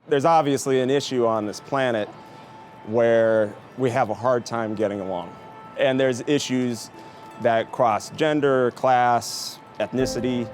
There's obviously an issue on this planet where we have a hard time getting along. And there's issues that cross gender, class, ethnicity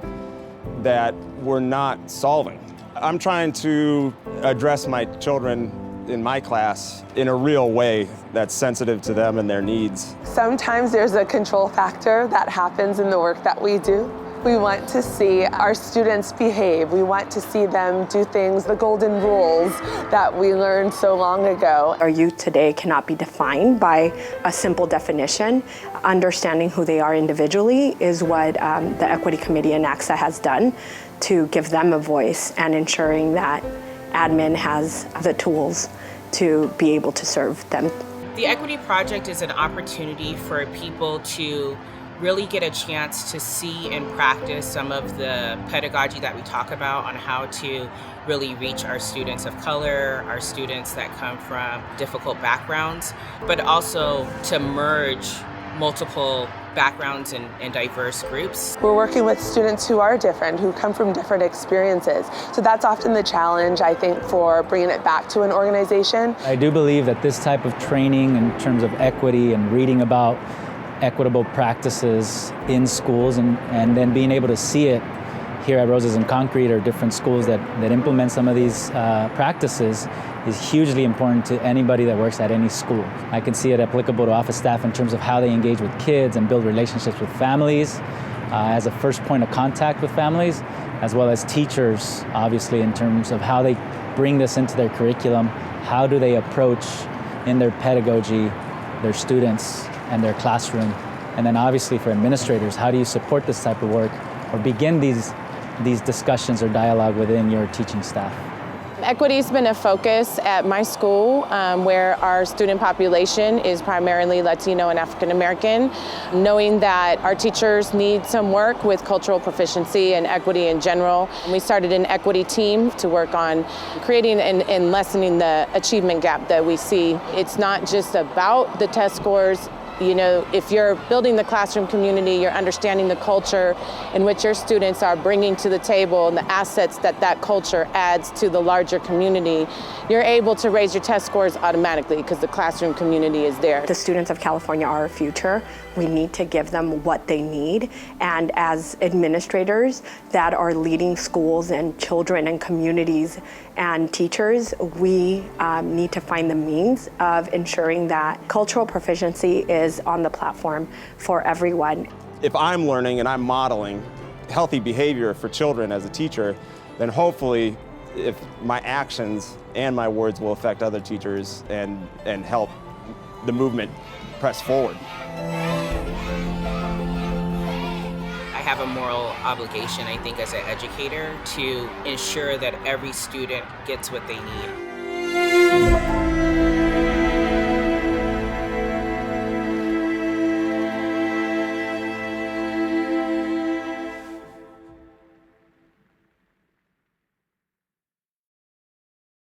that we're not solving. I'm trying to address my children in my class in a real way that's sensitive to them and their needs. Sometimes there's a control factor that happens in the work that we do. We want to see our students behave. We want to see them do things, the golden rules that we learned so long ago. Our youth today cannot be defined by a simple definition. Understanding who they are individually is what the Equity Committee in ACSA has done to give them a voice and ensuring that admin has the tools to be able to serve them. The Equity Project is an opportunity for people to really get a chance to see and practice some of the pedagogy that we talk about on how to really reach our students of color, our students that come from difficult backgrounds, but also to merge multiple backgrounds and diverse groups. We're working with students who are different, who come from different experiences. So that's often the challenge, I think, for bringing it back to an organization. I do believe that this type of training in terms of equity and reading about equitable practices in schools and then being able to see it here at Roses and Concrete or different schools that implement some of these practices is hugely important to anybody that works at any school. I can see it applicable to office staff in terms of how they engage with kids and build relationships with families as a first point of contact with families, as well as teachers, obviously, in terms of how they bring this into their curriculum. How do they approach in their pedagogy their students and their classroom? And then obviously for administrators, how do you support this type of work or begin these discussions or dialogue within your teaching staff? Equity's been a focus at my school where our student population is primarily Latino and African American. Knowing that our teachers need some work with cultural proficiency and equity in general, we started an equity team to work on creating and lessening the achievement gap that we see. It's not just about the test scores. You know, if you're building the classroom community, you're understanding the culture in which your students are bringing to the table and the assets that that culture adds to the larger community, you're able to raise your test scores automatically because the classroom community is there. The students of California are our future. We need to give them what they need. And as administrators that are leading schools and children and communities and teachers, we need to find the means of ensuring that cultural proficiency is on the platform for everyone. If I'm learning and I'm modeling healthy behavior for children as a teacher, then hopefully if my actions and my words will affect other teachers and help the movement press forward. I have a moral obligation, I think, as an educator to ensure that every student gets what they need.